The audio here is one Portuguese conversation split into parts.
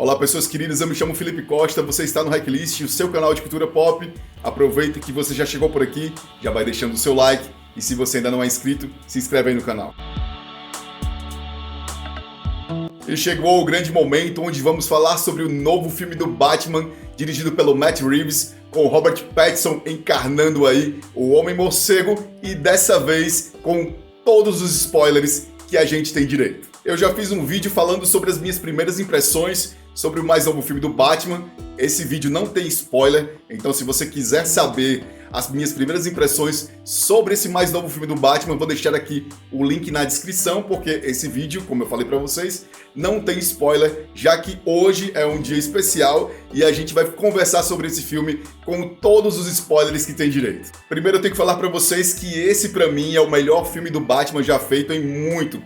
Olá pessoas queridas, eu me chamo Felipe Costa, você está no Hacklist, o seu canal de cultura pop. Aproveita que você já chegou por aqui, já vai deixando o seu like e se você ainda não é inscrito, se inscreve aí no canal. E chegou o grande momento onde vamos falar sobre o novo filme do Batman, dirigido pelo Matt Reeves, com Robert Pattinson encarnando aí o Homem-Morcego e dessa vez com todos os spoilers que a gente tem direito. Eu já fiz um vídeo falando sobre as minhas primeiras impressões sobre o mais novo filme do Batman. Esse vídeo não tem spoiler, então se você quiser saber as minhas primeiras impressões sobre esse mais novo filme do Batman, vou deixar aqui o link na descrição, porque esse vídeo, como eu falei pra vocês, não tem spoiler, já que hoje é um dia especial e a gente vai conversar sobre esse filme com todos os spoilers que tem direito. Primeiro eu tenho que falar pra vocês que esse pra mim é o melhor filme do Batman já feito em muito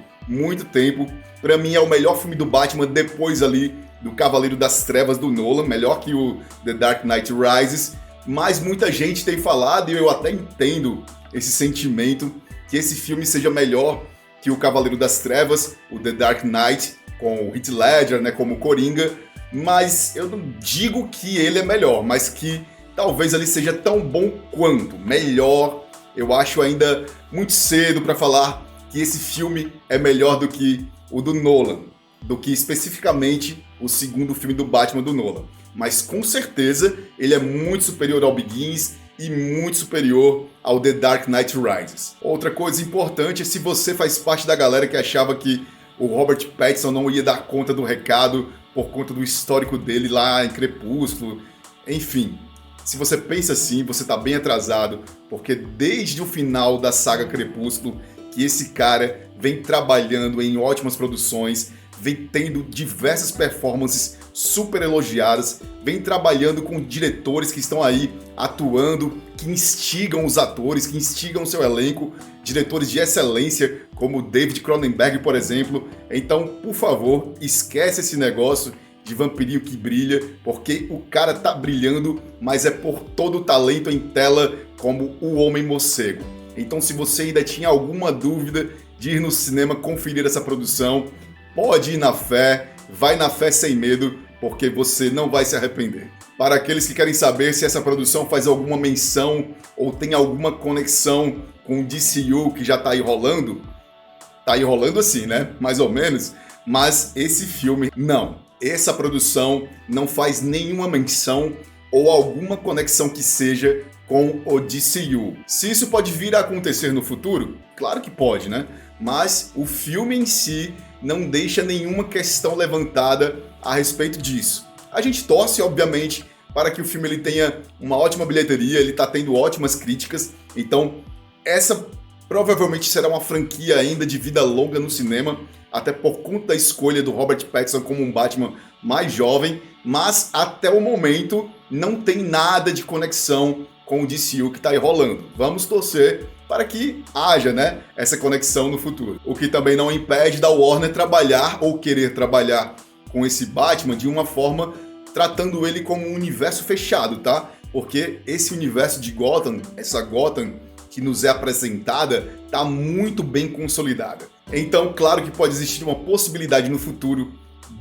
tempo. Pra mim é o melhor filme do Batman depois ali do Cavaleiro das Trevas do Nolan, melhor que o The Dark Knight Rises. Mas muita gente tem falado, e eu até entendo esse sentimento, que esse filme seja melhor que o Cavaleiro das Trevas, o The Dark Knight, com o Heath Ledger, né, como Coringa. Mas eu não digo que ele é melhor, mas que talvez ele seja tão bom quanto. Melhor, eu acho ainda muito cedo para falar que esse filme é melhor do que o do Nolan, do que especificamente o segundo filme do Batman do Nolan. Mas com certeza ele é muito superior ao Begins e muito superior ao The Dark Knight Rises. Outra coisa importante é se você faz parte da galera que achava que o Robert Pattinson não ia dar conta do recado por conta do histórico dele lá em Crepúsculo. Enfim, se você pensa assim, você tá bem atrasado, porque desde o final da saga Crepúsculo que esse cara vem trabalhando em ótimas produções, vem tendo diversas performances super elogiadas, vem trabalhando com diretores que estão aí atuando, que instigam os atores, que instigam o seu elenco, diretores de excelência como David Cronenberg, por exemplo. Então, por favor, esquece esse negócio de vampirinho que brilha, porque o cara tá brilhando, mas é por todo o talento em tela como o Homem-Morcego. Então, se você ainda tinha alguma dúvida de ir no cinema conferir essa produção, pode ir na fé, vai na fé sem medo, porque você não vai se arrepender. Para aqueles que querem saber se essa produção faz alguma menção ou tem alguma conexão com o DCU que já tá aí rolando assim, né? Mais ou menos. Mas esse filme, não. Essa produção não faz nenhuma menção ou alguma conexão que seja com o DCU. Se isso pode vir a acontecer no futuro? Claro que pode, né? Mas o filme em si não deixa nenhuma questão levantada a respeito disso. A gente torce, obviamente, para que o filme ele tenha uma ótima bilheteria, ele está tendo ótimas críticas, então essa provavelmente será uma franquia ainda de vida longa no cinema, até por conta da escolha do Robert Pattinson como um Batman mais jovem, mas até o momento não tem nada de conexão com o DCU que está aí rolando. Vamos torcer para que haja, né, essa conexão no futuro. O que também não impede da Warner trabalhar ou querer trabalhar com esse Batman de uma forma tratando ele como um universo fechado, tá? Porque esse universo de Gotham, essa Gotham que nos é apresentada, tá muito bem consolidada. Então, claro que pode existir uma possibilidade no futuro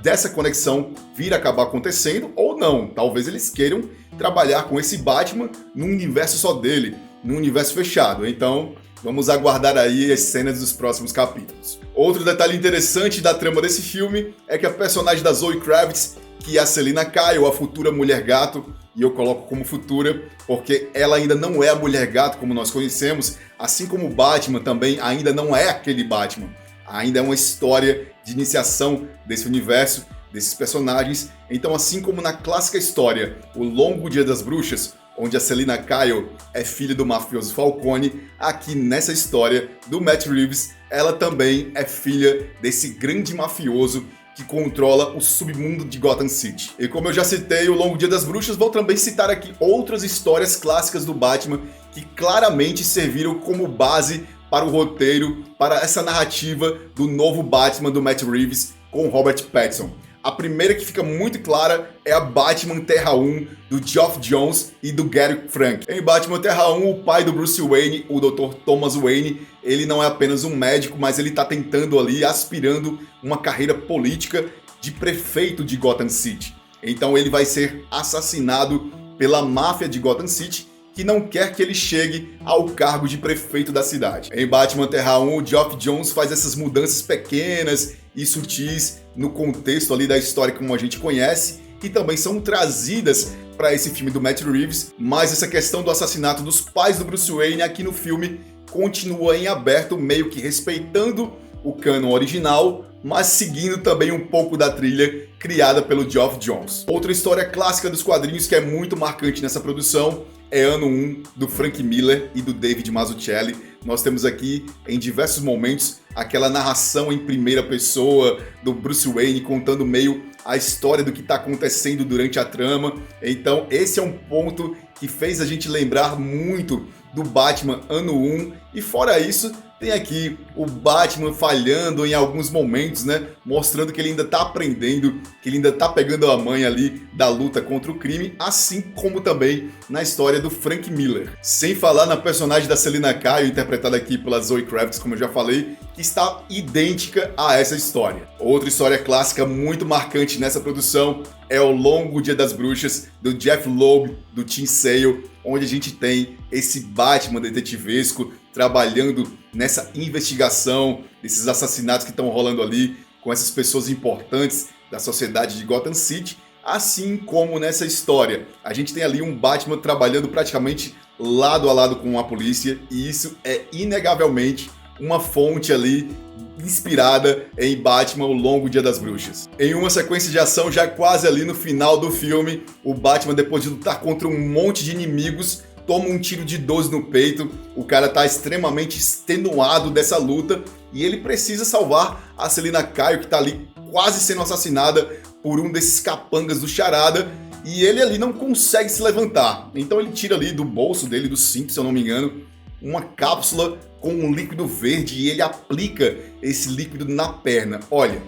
dessa conexão vir a acabar acontecendo ou não. Talvez eles queiram trabalhar com esse Batman num universo só dele, num universo fechado. Então, vamos aguardar aí as cenas dos próximos capítulos. Outro detalhe interessante da trama desse filme é que a personagem da Zoe Kravitz, que é a Selina Kyle, a futura Mulher Gato, e eu coloco como futura porque ela ainda não é a Mulher Gato como nós conhecemos, assim como o Batman também ainda não é aquele Batman. Ainda é uma história de iniciação desse universo, desses personagens. Então, assim como na clássica história O Longo Dia das Bruxas, onde a Selina Kyle é filha do mafioso Falcone, aqui nessa história do Matt Reeves, ela também é filha desse grande mafioso que controla o submundo de Gotham City. E como eu já citei O Longo Dia das Bruxas, vou também citar aqui outras histórias clássicas do Batman que claramente serviram como base para o roteiro, para essa narrativa do novo Batman do Matt Reeves com Robert Pattinson. A primeira que fica muito clara é a Batman Terra 1, do Geoff Johns e do Gary Frank. Em Batman Terra 1, o pai do Bruce Wayne, o Dr. Thomas Wayne, ele não é apenas um médico, mas ele está tentando ali, aspirando uma carreira política de prefeito de Gotham City. Então ele vai ser assassinado pela máfia de Gotham City, que não quer que ele chegue ao cargo de prefeito da cidade. Em Batman Terra 1, o Geoff Johns faz essas mudanças pequenas e sutis no contexto ali da história como a gente conhece, que também são trazidas para esse filme do Matt Reeves, mas essa questão do assassinato dos pais do Bruce Wayne aqui no filme continua em aberto, meio que respeitando o canon original, mas seguindo também um pouco da trilha criada pelo Geoff Johns. Outra história clássica dos quadrinhos que é muito marcante nessa produção é Ano 1, do Frank Miller e do David Mazzucchelli. Nós temos aqui, em diversos momentos, aquela narração em primeira pessoa do Bruce Wayne contando meio a história do que está acontecendo durante a trama. Então esse é um ponto que fez a gente lembrar muito do Batman Ano 1, e fora isso, tem aqui o Batman falhando em alguns momentos, né? Mostrando que ele ainda tá aprendendo, que ele ainda tá pegando a manha ali da luta contra o crime, assim como também na história do Frank Miller. Sem falar na personagem da Selina Kyle, interpretada aqui pela Zoe Kravitz, como eu já falei, que está idêntica a essa história. Outra história clássica muito marcante nessa produção é O Longo Dia das Bruxas, do Jeff Loeb, do Tim Sale, onde a gente tem esse Batman detetivesco trabalhando nessa investigação desses assassinatos que estão rolando ali com essas pessoas importantes da sociedade de Gotham City, assim como nessa história. A gente tem ali um Batman trabalhando praticamente lado a lado com a polícia, e isso é inegavelmente uma fonte ali inspirada em Batman O Longo Dia das Bruxas. Em uma sequência de ação já quase ali no final do filme, o Batman, depois de lutar contra um monte de inimigos, toma um tiro de 12 no peito. O cara tá extremamente extenuado dessa luta e ele precisa salvar a Selina Kyle, que tá ali quase sendo assassinada por um desses capangas do Charada, e ele ali não consegue se levantar. Então ele tira ali do bolso dele, do cinto, se eu não me engano, uma cápsula com um líquido verde e ele aplica esse líquido na perna. Olha,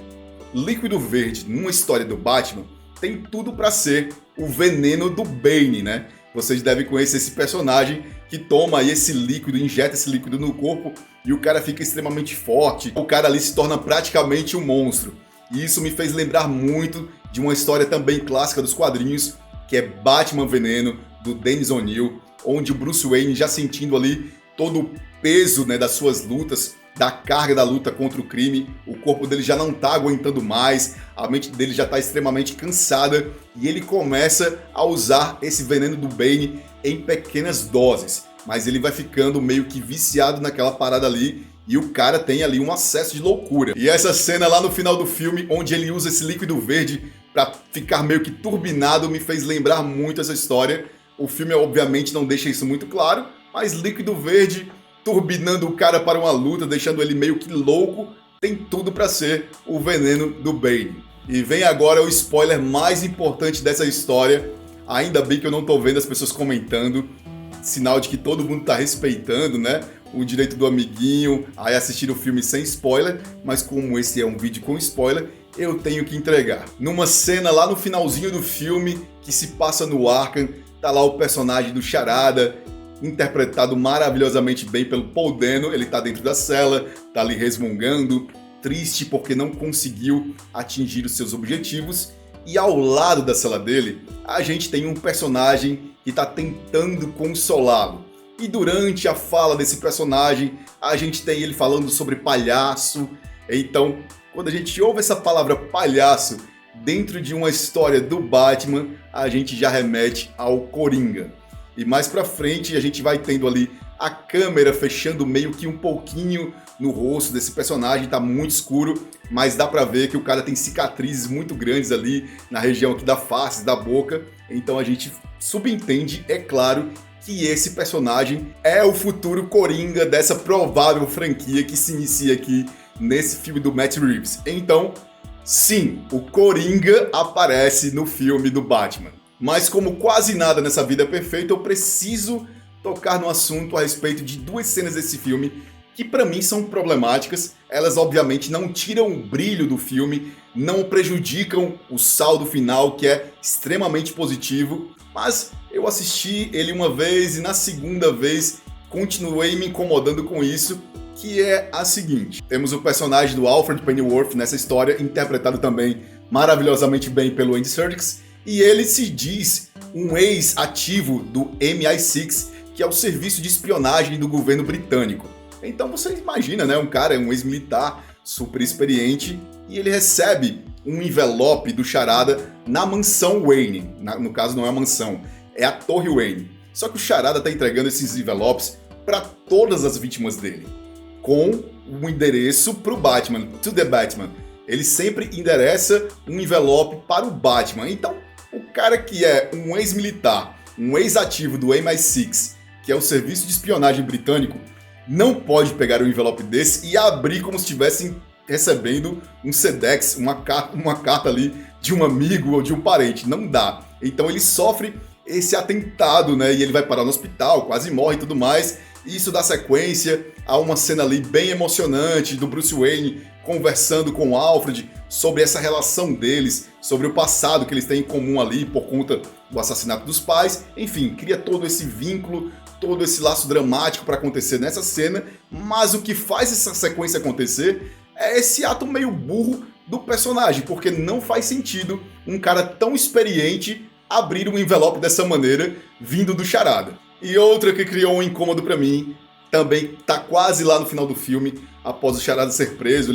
líquido verde numa história do Batman tem tudo para ser o veneno do Bane, né? Vocês devem conhecer esse personagem que toma aí esse líquido, injeta esse líquido no corpo e o cara fica extremamente forte. O cara ali se torna praticamente um monstro. E isso me fez lembrar muito de uma história também clássica dos quadrinhos, que é Batman Veneno, do Dennis O'Neil, onde o Bruce Wayne, já sentindo ali todo o peso, né, das suas lutas, da carga da luta contra o crime, o corpo dele já não tá aguentando mais, a mente dele já tá extremamente cansada, e ele começa a usar esse veneno do Bane em pequenas doses, mas ele vai ficando meio que viciado naquela parada ali, e o cara tem ali um acesso de loucura. E essa cena lá no final do filme, onde ele usa esse líquido verde pra ficar meio que turbinado, me fez lembrar muito essa história. O filme obviamente não deixa isso muito claro, mas líquido verde turbinando o cara para uma luta, deixando ele meio que louco, tem tudo para ser o veneno do Bane. E vem agora o spoiler mais importante dessa história. Ainda bem que eu não tô vendo as pessoas comentando, sinal de que todo mundo tá respeitando, né, o direito do amiguinho a assistir o filme sem spoiler, mas como esse é um vídeo com spoiler, eu tenho que entregar. Numa cena lá no finalzinho do filme, que se passa no Arkham, tá lá o personagem do Charada, interpretado maravilhosamente bem pelo Paul Dano. Ele tá dentro da cela, tá ali resmungando, triste porque não conseguiu atingir os seus objetivos. E ao lado da cela dele, a gente tem um personagem que tá tentando consolá-lo. E durante a fala desse personagem, a gente tem ele falando sobre palhaço. Então, quando a gente ouve essa palavra palhaço dentro de uma história do Batman, a gente já remete ao Coringa. E mais pra frente a gente vai tendo ali a câmera fechando meio que um pouquinho no rosto desse personagem, tá muito escuro, mas dá pra ver que o cara tem cicatrizes muito grandes ali na região aqui da face, da boca, então a gente subentende, é claro, que esse personagem é o futuro Coringa dessa provável franquia que se inicia aqui nesse filme do Matt Reeves. Então, sim, o Coringa aparece no filme do Batman. Mas como quase nada nessa vida é perfeito, eu preciso tocar no assunto a respeito de duas cenas desse filme que pra mim são problemáticas. Elas obviamente não tiram o brilho do filme, não prejudicam o saldo final, que é extremamente positivo, mas eu assisti ele uma vez e na segunda vez continuei me incomodando com isso, que é a seguinte. Temos o personagem do Alfred Pennyworth nessa história, interpretado também maravilhosamente bem pelo Andy Serkis, e ele se diz um ex-ativo do MI6, que é o serviço de espionagem do governo britânico. Então você imagina, né, um cara, um ex-militar super experiente, e ele recebe um envelope do Charada na mansão Wayne. No caso não é a mansão, é a Torre Wayne. Só que o Charada tá entregando esses envelopes para todas as vítimas dele, com um endereço pro Batman, to the Batman. Ele sempre endereça um envelope para o Batman. Então, o cara que é um ex-militar, um ex-ativo do MI6, que é o serviço de espionagem britânico, não pode pegar um envelope desse e abrir como se estivessem recebendo um Sedex, uma carta ali de um amigo ou de um parente. Não dá. Então ele sofre esse atentado, né? E ele vai parar no hospital, quase morre e tudo mais. E isso dá sequência a uma cena ali bem emocionante do Bruce Wayne conversando com o Alfred sobre essa relação deles, sobre o passado que eles têm em comum ali por conta do assassinato dos pais. Enfim, cria todo esse vínculo, todo esse laço dramático para acontecer nessa cena, mas o que faz essa sequência acontecer é esse ato meio burro do personagem, porque não faz sentido um cara tão experiente abrir um envelope dessa maneira vindo do Charada. E outra que criou um incômodo pra mim, também tá quase lá no final do filme, após o Charada ser preso,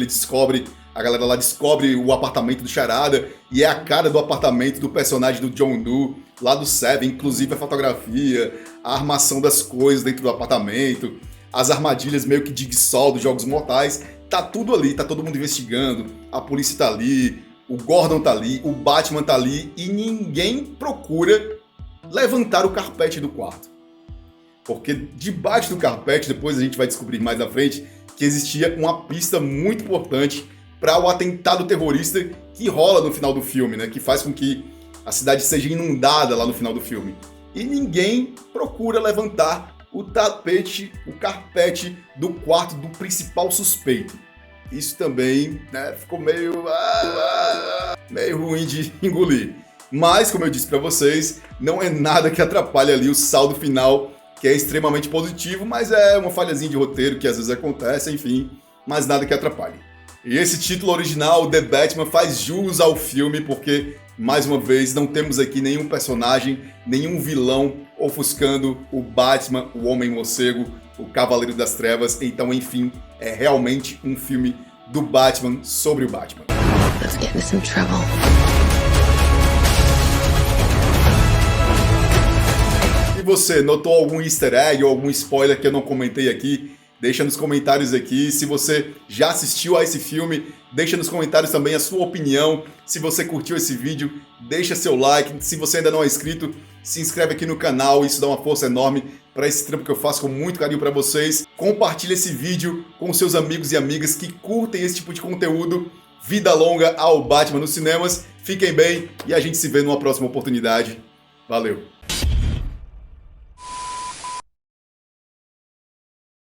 a galera lá descobre o apartamento do Charada, e é a cara do apartamento do personagem do John Doe, lá do Seven, inclusive a fotografia, a armação das coisas dentro do apartamento, as armadilhas meio que de Jigsaw dos Jogos Mortais, tá tudo ali, tá todo mundo investigando, a polícia tá ali, o Gordon tá ali, o Batman tá ali, e ninguém procura levantar o carpete do quarto. Porque debaixo do carpete, depois a gente vai descobrir mais à frente, que existia uma pista muito importante para o atentado terrorista que rola no final do filme, né? Que faz com que a cidade seja inundada lá no final do filme. E ninguém procura levantar o tapete, o carpete do quarto do principal suspeito. Isso também, né, ficou meio ruim de engolir. Mas, como eu disse para vocês, não é nada que atrapalhe ali o saldo final, que é extremamente positivo, mas é uma falhazinha de roteiro que às vezes acontece, enfim, mas nada que atrapalhe. E esse título original, The Batman, faz jus ao filme, porque, mais uma vez, não temos aqui nenhum personagem, nenhum vilão ofuscando o Batman, o Homem-Morcego, o Cavaleiro das Trevas. Então, enfim, é realmente um filme do Batman sobre o Batman. Let's get into some trouble. E você, notou algum easter egg ou algum spoiler que eu não comentei aqui? Deixa nos comentários aqui. Se você já assistiu a esse filme, deixa nos comentários também a sua opinião. Se você curtiu esse vídeo, deixa seu like. Se você ainda não é inscrito, se inscreve aqui no canal. Isso dá uma força enorme para esse trampo que eu faço com muito carinho para vocês. Compartilhe esse vídeo com seus amigos e amigas que curtem esse tipo de conteúdo. Vida longa ao Batman nos cinemas. Fiquem bem e a gente se vê numa próxima oportunidade. Valeu!